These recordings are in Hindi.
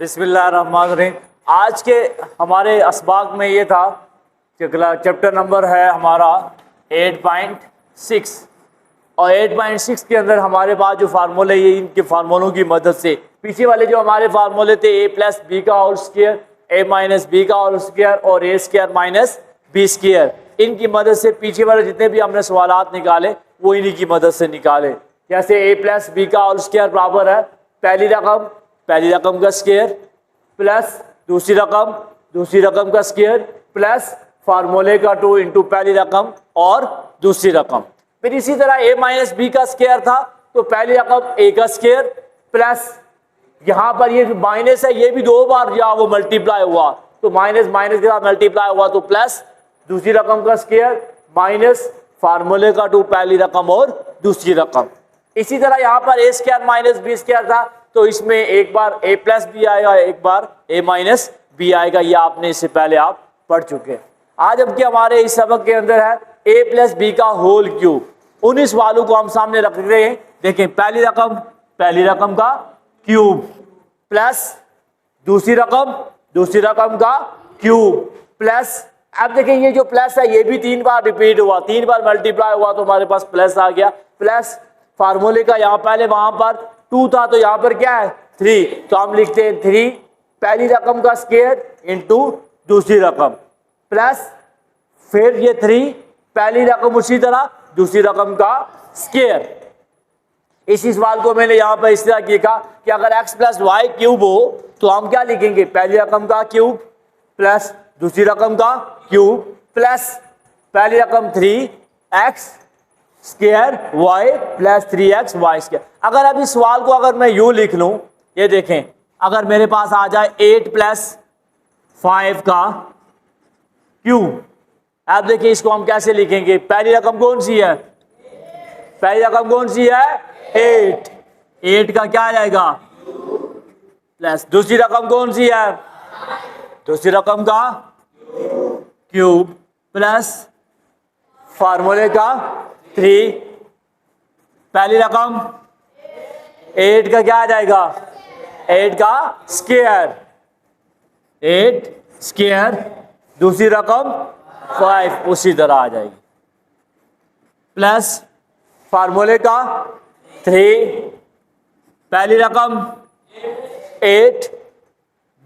बिस्मिल्लाहिर्रहमानिर्रहीम। आज के हमारे असबाक में ये था कि चैप्टर नंबर है हमारा 8.6 और 8.6 के अंदर हमारे पास जो फार्मूले ये इनके फार्मूलों की मदद से पीछे वाले जो हमारे फार्मूले थे a प्लस बी का whole square, a minus B का होल स्क्वायर और a square minus B square, इनकी मदद से पीछे वाले जितने भी हमने सवालात निकाले वो इन्हीं की मदद से निकाले। जैसे a प्लस बी का होल स्क्वायर बराबर है पहली रकम का स्क्वायर प्लस दूसरी रकम का स्क्वायर प्लस फार्मूले का 2 इंटू पहली रकम और दूसरी रकम। फिर इसी तरह a माइनस बी का स्क्वायर था तो पहली रकम a का स्क्वायर प्लस यहाँ पर ये माइनस है, ये भी दो बार जो वो मल्टीप्लाई हुआ तो माइनस माइनस के साथ मल्टीप्लाई हुआ तो प्लस दूसरी रकम का स्क्वायर माइनस फार्मूले का 2 पहली रकम और दूसरी रकम। इसी तरह यहाँ पर a square minus B square था तो इसमें एक बार a प्लस बी आएगा, एक बार a माइनस बी आएगा। ये आपने इससे पहले आप पढ़ चुके हैं। आज अब कि हमारे इस सबक के अंदर है a प्लस बी का होल क्यूब। उन सवालों को हम सामने रख रहे हैं। देखें, पहली रकम का क्यूब प्लस दूसरी रकम का क्यूब प्लस, अब देखें ये जो प्लस है ये भी 3 बार रिपीट हुआ, 3 बार मल्टीप्लाई हुआ तो हमारे पास प्लस आ गया। प्लस फार्मूले का यहाँ पहले वहां पर 2 था तो यहाँ पर क्या है 3, तो हम लिखते हैं 3 पहली रकम का स्क्वायर इंटू दूसरी रकम प्लस फिर ये 3 पहली रकम उसी तरह दूसरी रकम का स्क्वायर। इसी सवाल को मैंने यहाँ पर इस तरह किया कि अगर x प्लस वाई क्यूब हो तो हम क्या लिखेंगे, पहली रकम का क्यूब प्लस दूसरी रकम का क्यूब प्लस पहली रकम 3x square y plus 3x y square. अगर अब इस सवाल को अगर मैं यूं लिख लूं, ये देखें अगर मेरे पास आ जाए 8 प्लस 5 का क्यूब, अब देखिए इसको हम कैसे लिखेंगे, पहली रकम कौन सी है 8 का क्या आ जाएगा प्लस दूसरी रकम कौन सी है, दूसरी रकम का क्यूब प्लस फार्मूले का 3 पहली रकम 8 का क्या आ जाएगा 8 का स्क्वायर दूसरी रकम 5 उसी तरह आ जाएगी प्लस फार्मूले का 3 पहली रकम 8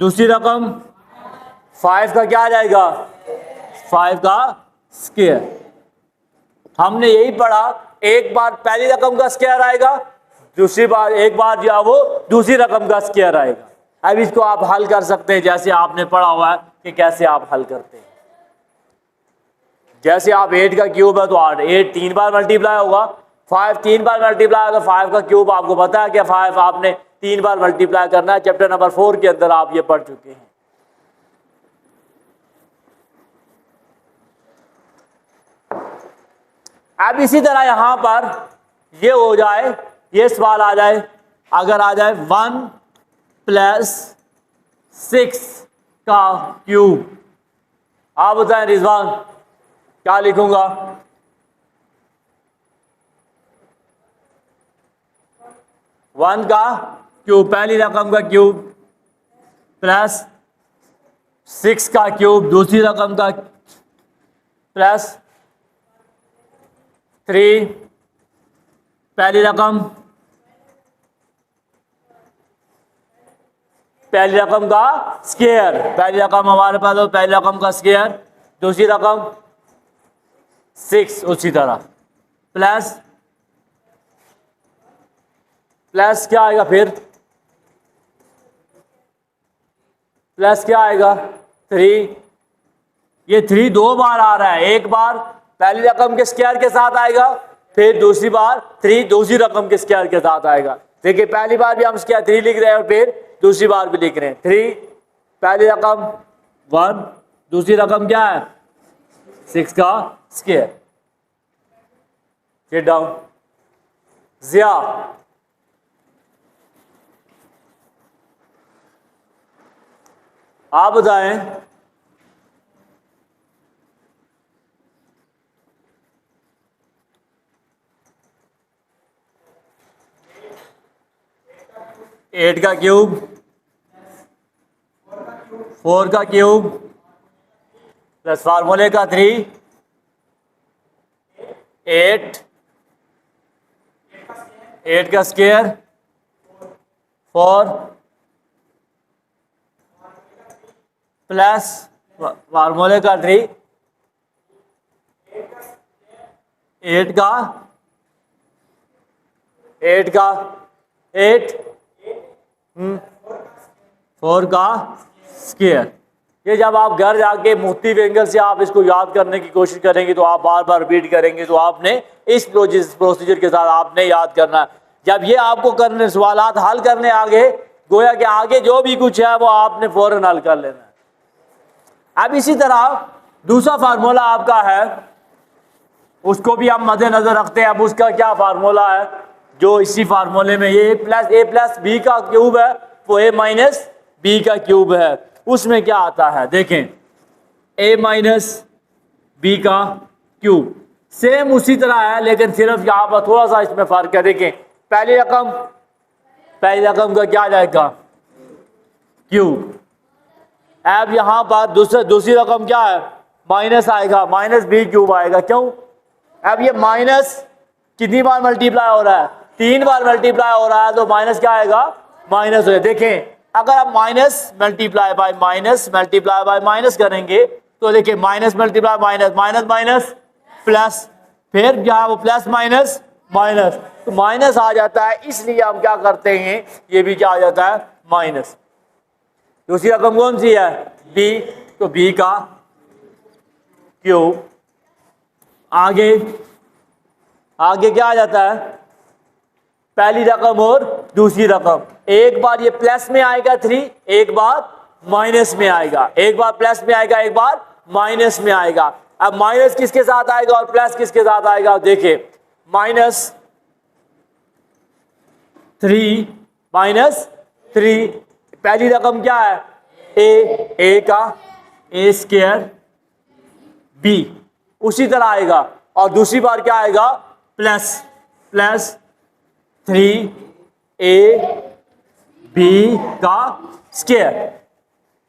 दूसरी रकम 5 का क्या आ जाएगा 5 का स्क्वायर। हमने यही पढ़ा, एक बार पहली रकम का स्क्वायर आएगा, दूसरी बार एक बार जो वो दूसरी रकम का स्क्वायर आएगा। अब इसको आप हल कर सकते हैं जैसे आपने पढ़ा हुआ है कि कैसे आप हल करते हैं। जैसे आप 8 का क्यूब है तो 8 3 बार मल्टीप्लाई होगा, 5 3 बार मल्टीप्लाई होगा, 5 का क्यूब आपको पता है कि 5 आपने 3 बार मल्टीप्लाई करना है। चैप्टर नंबर 4 के अंदर आप ये पढ़ चुके हैं। अब इसी तरह यहां पर ये हो जाए, ये सवाल आ जाए, अगर आ जाए 1 प्लस 6 का क्यूब, आप बताएं रिजवान क्या लिखूंगा, 1 का क्यूब पहली रकम का क्यूब प्लस 6 का क्यूब दूसरी रकम का प्लस 3 पहली रकम का स्क्वायर, पहली रकम हमारे पास हो पहली रकम का स्क्वायर दूसरी रकम 6 उसी तरह प्लस क्या आएगा, फिर प्लस क्या आएगा 3, ये 3 2 बार आ रहा है, एक बार पहली रकम के स्क्वायर के साथ आएगा, फिर दूसरी बार 3 दूसरी रकम के स्क्वायर के साथ आएगा। देखिए पहली बार भी हम स्क्वायर 3 लिख रहे हैं और फिर दूसरी बार भी लिख रहे हैं 3 पहली रकम 1 दूसरी रकम क्या है 6 का स्क्वायर। Sit down. जिया, आप बताएं एट का क्यूब 4 का क्यूब प्लस फार्मूले का 3 8 8 का स्क्वायर 4 प्लस फार्मूले का 3 8 का 4 का स्क्वायर। ये जब आप घर जाके मुख्तलिफ एंगल से आप इसको याद करने की कोशिश करेंगे तो आप बार बार रिपीट करेंगे, तो आपने इस प्रोसीजर के साथ आपने याद करना है। जब ये आपको करने सवालात हल करने आगे, गोया कि आगे जो भी कुछ है वो आपने फौरन हल कर लेना है। अब इसी तरह दूसरा फार्मूला आपका है, उसको भी हम मद्देनजर रखते हैं। अब उसका क्या फार्मूला है, जो इसी फार्मूले में ये ए प्लस बी का क्यूब है वो ए माइनस बी का क्यूब है। उसमें क्या आता है देखें, ए माइनस बी का क्यूब सेम उसी तरह है, लेकिन सिर्फ यहाँ पर थोड़ा सा इसमें फर्क है। देखें पहली रकम का क्या जाएगा क्यूब। अब यहाँ पर दूसरी रकम क्या है, माइनस आएगा, माइनस बी क्यूब आएगा। क्यों, अब ये माइनस कितनी बार मल्टीप्लाई हो रहा है, 3 बार मल्टीप्लाई हो रहा है, तो माइनस क्या आएगा, माइनस हो। देखें अगर आप माइनस मल्टीप्लाई बाय माइनस करेंगे तो देखिए minus multiply minus, minus minus plus, फिर क्या वो प्लस माइनस माइनस, तो माइनस आ जाता है। इसलिए हम क्या करते हैं, ये भी क्या आ जाता है माइनस। दूसरी रकम कौन सी है, बी, तो बी का क्यूब। आगे क्या आ जाता है, पहली रकम और दूसरी रकम, एक बार ये प्लस में आएगा 3, एक बार माइनस में आएगा, एक बार प्लस में आएगा, एक बार माइनस में आएगा। अब माइनस किसके साथ आएगा और प्लस किसके साथ आएगा, देखिए -3 पहली रकम क्या है, ए का ए स्क्वायर बी, उसी तरह आएगा। और दूसरी बार क्या आएगा, प्लस 3ab का स्क्वायर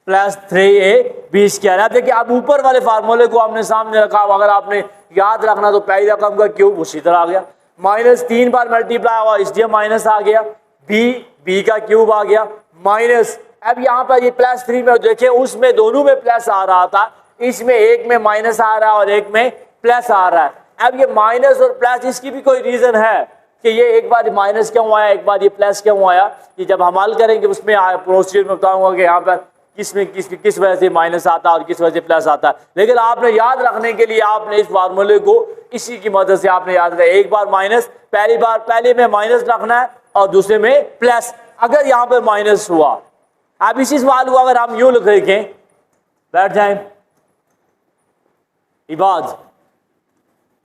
प्लस 3ab स्क्वायर। अब देखिए अब ऊपर वाले फार्मूले को हमने सामने रखा, अगर आपने याद रखना तो पहली रकम का क्यूब उसी तरह आ गया, माइनस 3 बार मल्टीप्लाई हुआ इसलिए माइनस आ गया, बी का क्यूब आ गया माइनस। अब यहाँ पर ये +3 में देखिए उसमें दोनों में प्लस आ रहा था, इसमें एक में माइनस आ रहा है और एक में प्लस आ रहा है। अब ये माइनस और प्लस, इसकी भी कोई रीजन है कि ये एक बार माइनस क्यों आया, एक बार ये प्लस क्यों आया, कि जब हम हल करेंगे उसमें प्रोसीजर में बताऊंगा कि यहाँ पर किस वजह से माइनस आता है और किस वजह से प्लस आता है। लेकिन आपने याद रखने के लिए आपने इस फार्मूले को इसी की मदद से आपने याद रखा, एक बार माइनस, पहले में माइनस रखना है और दूसरे में प्लस। अगर यहाँ पर माइनस हुआ, अब इसी सवाल को अगर हम यूं लिखें, बैठ जाए इबाद,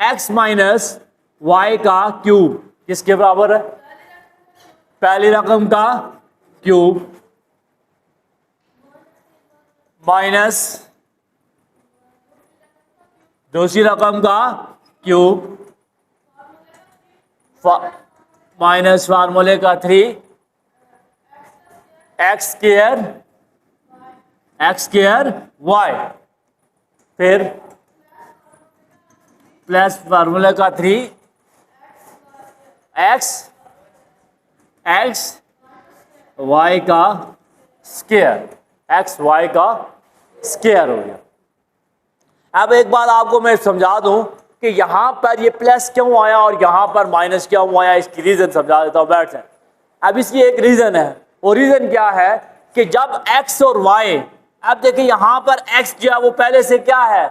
x माइनस वाई का क्यूब किसके बराबर है, पहली रकम का क्यूब माइनस दूसरी रकम का क्यूब माइनस फार्मूले का 3 एक्स स्क्वायर वाई, फिर प्लस फार्मूले का 3 एक्स वाई का स्क्वायर, एक्स वाई का स्क्वायर हो गया। अब एक बात आपको मैं समझा दूं कि यहां पर ये प्लस क्यों आया और यहां पर माइनस क्यों आया, इसकी रीजन समझा देता हूं, बैठ जाए। अब इसकी एक रीजन है, वो रीजन क्या है कि जब x और y, अब देखिए यहां पर x जो है वो पहले से क्या है,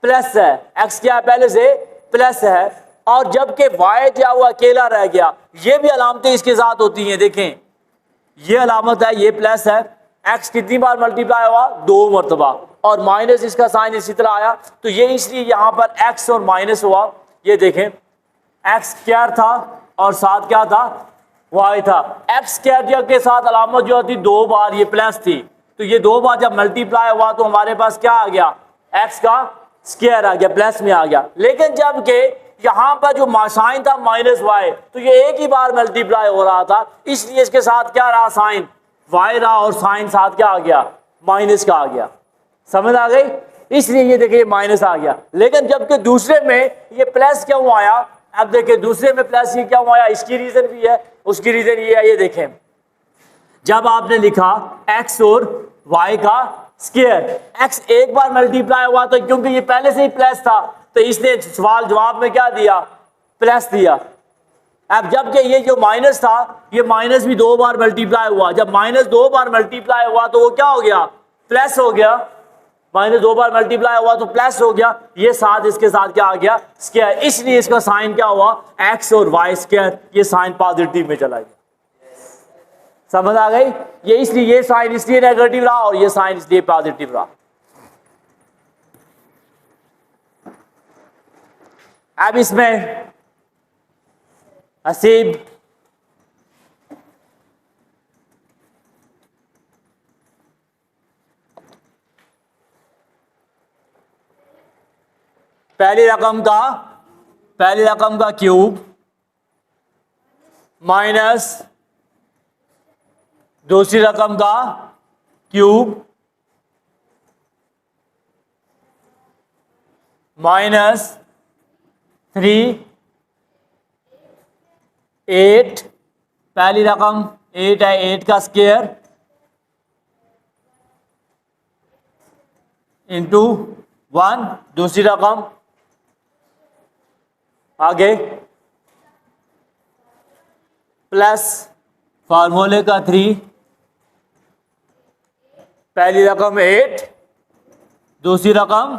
प्लस है, x क्या है पहले से प्लस है, और जबकि y जो है वो अकेला रह गया। ये भी अलामतें इसके साथ होती हैं, देखें ये अलामत है, ये प्लस है, x कितनी बार मल्टीप्लाई हुआ, 2 मरतबा, और माइनस इसका साइन इसी तरह आया, तो ये इसलिए यहां पर x और माइनस हुआ। ये देखें x स्क्वायर था और साथ क्या था, y था। x स्क्वायर के साथ अलामत जो थी 2 बार ये प्लस थी, तो ये 2 बार जब मल्टीप्लाई हुआ तो हमारे पास क्या आ गया, x का स्क्वायर आ गया, प्लस में आ गया। लेकिन जबकि यहाँ पर जो साइन था माइनस वाई, तो ये एक ही बार मल्टीप्लाई हो रहा था, इसलिए इसके साथ क्या रहा, साइन y रहा और साइन साथ क्या आ गया, माइनस का आ गया, समझ आ गई, इसलिए ये देखिए माइनस आ गया। लेकिन जबकि दूसरे में ये प्लस क्यों आया, अब देखिए दूसरे में प्लस ये क्यों आया, इसकी रीजन भी है, उसकी रीजन ये है, ये देखें जब आपने लिखा x और y का स्क्वायर, x एक बार मल्टीप्लाई हुआ तो क्योंकि ये पहले से ही प्लस था तो इसने सवाल जवाब में क्या दिया, प्लस दिया। अब जबकि ये जो माइनस था ये माइनस भी 2 बार मल्टीप्लाई हुआ, जब माइनस 2 बार मल्टीप्लाई हुआ तो वो क्या हो गया, प्लस हो गया, माइनस 2 बार मल्टीप्लाई हुआ तो प्लस हो गया, ये साथ इसके साथ क्या आ गया, स्क्वायर, इसलिए इसका साइन क्या हुआ, x और y स्क्वायर, ये साइन पॉजिटिव में चला गया, समझ आ गई, ये इसलिए ये साइन इसलिए नेगेटिव रहा और ये साइन इसलिए पॉजिटिव रहा। अब इसमें हसीब पहली रकम का क्यूब माइनस दूसरी रकम का क्यूब माइनस 3 8, पहली रकम 8 है, 8 का स्क्वायर इंटू 1, दूसरी रकम आगे प्लस फार्मूले का 3, पहली रकम 8, दूसरी रकम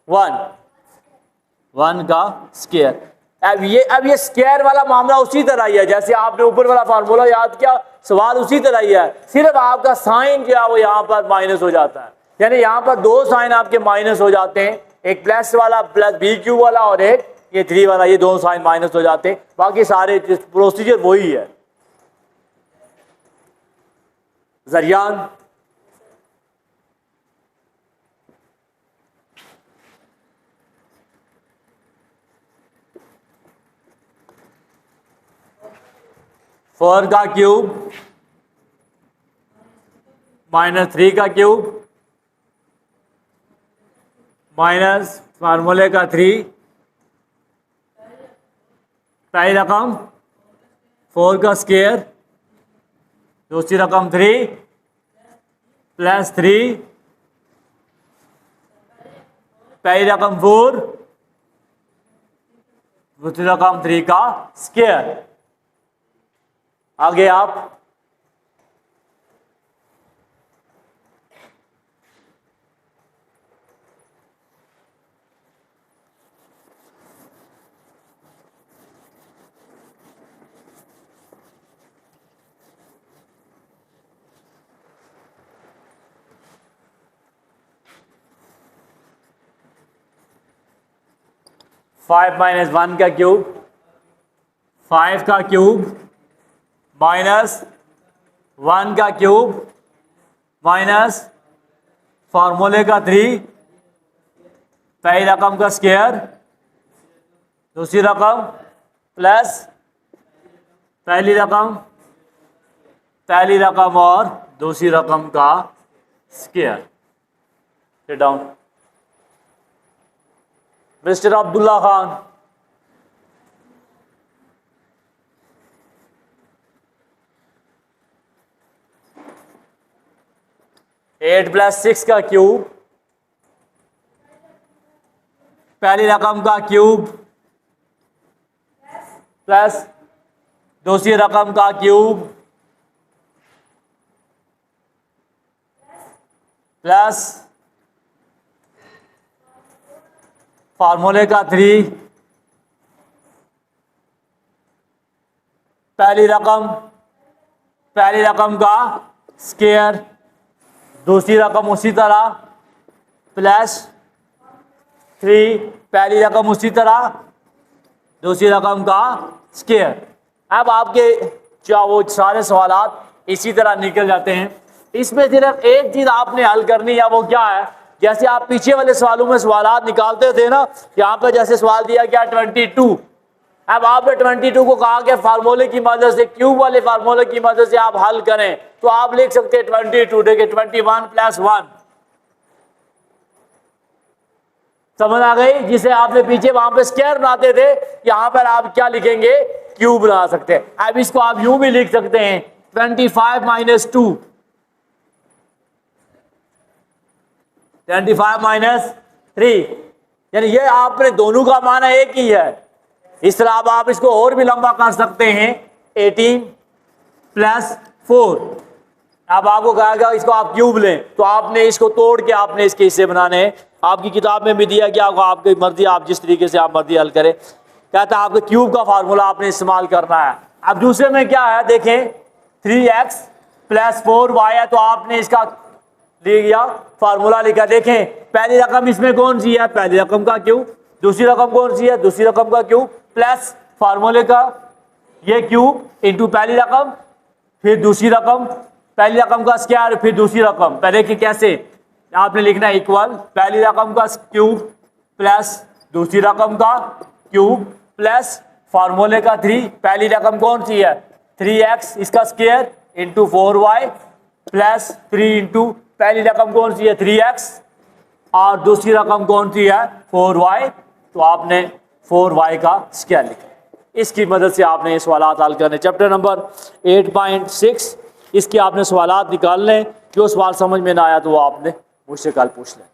1 का स्क्वायर। अब ये स्क्वायर वाला मामला उसी तरह ही है जैसे आपने ऊपर वाला फार्मूला याद किया, सवाल उसी तरह ही है, सिर्फ आपका साइन जो है वो यहाँ पर माइनस हो जाता है, यानी यहाँ पर 2 साइन आपके माइनस हो जाते हैं, एक प्लस वाला प्लस बी क्यू वाला और एक ये 3 वाला, ये 2 साइन माइनस हो जाते हैं, बाकी सारे प्रोसीजर वही है। जरियान फोर का क्यूब माइनस 3 का क्यूब माइनस फार्मूले का 3, पहली रकम 4 का स्क्वायर, दूसरी रकम 3 प्लस 3, पहली रकम 4, दूसरी रकम 3 का स्क्वायर। आगे आप फाइव माइनस 1 का क्यूब, 5 का क्यूब माइनस 1 का क्यूब माइनस फार्मूले का 3, पहली रकम का स्क्वायर, दूसरी रकम प्लस पहली रकम और दूसरी रकम का square. Sit down mister Abdullah Khan. Eight plus 6 का क्यूब, पहली रकम का क्यूब प्लस दूसरी रकम का क्यूब प्लस फार्मूले का 3, पहली रकम का स्क्वायर, दूसरी रकम उसी तरह प्लस 3, पहली रकम उसी तरह दूसरी रकम का स्क्वायर। अब आपके वो सारे सवालात इसी तरह निकल जाते हैं। इसमें सिर्फ एक चीज़ आपने हल करनी है, वो क्या है, जैसे आप पीछे वाले सवालों में सवालात निकालते थे ना, यहाँ पर जैसे सवाल दिया गया 22, अब आपने 22 को कहा कि फार्मूले की मदद से, क्यूब वाले फार्मूले की मदद से आप हल करें, तो आप लिख सकते हैं 22 देखिए 21 + 1, समझ आ गई। जिसे आपने पीछे वहां पे स्क्वायर बनाते थे, यहां पर आप क्या लिखेंगे, क्यूब बना सकते हैं। अब इसको आप यूं भी लिख सकते हैं 25 - 2, 25 - 3, यानी ये आपने दोनों का माना एक ही है। इस तरह अब आप इसको और भी लंबा कर सकते हैं 18 + 4। अब आपको कहा गया इसको आप क्यूब लें, तो आपने इसको तोड़ के आपने इसके हिस्से बनाने हैं। आपकी किताब में भी दिया गया, आपकी मर्जी, आप जिस तरीके से आप मर्जी हल करें। कहता है आपके क्यूब का फार्मूला आपने इस्तेमाल करना है। अब दूसरे में क्या है देखें, 3x + 4y है, तो आपने इसका लिया फार्मूला लिखा। देखें पहली रकम इसमें कौन सी है, पहली रकम का क्यूब, दूसरी रकम कौन सी है, दूसरी रकम का क्यूब, प्लस फार्मूले का ये क्यूब इंटू पहली रकम, फिर दूसरी रकम, पहली रकम का स्क्वायर, फिर दूसरी रकम। पहले कि कैसे आपने लिखना है इक्वल, पहली रकम का क्यूब प्लस दूसरी रकम का क्यूब प्लस फार्मूले का 3, पहली रकम कौन सी है 3x इसका square into 4y plus 3 into पहली रकम कौन सी है 3x और दूसरी रकम कौन सी है 4y, तो आपने 4y का स्क्वायर लिखा। इसकी मदद से आपने सवालात हल करने। चैप्टर नंबर 8.6 इसके आपने सवालात निकालने। जो सवाल समझ में ना आया तो वो आपने मुझसे कल पूछ लें।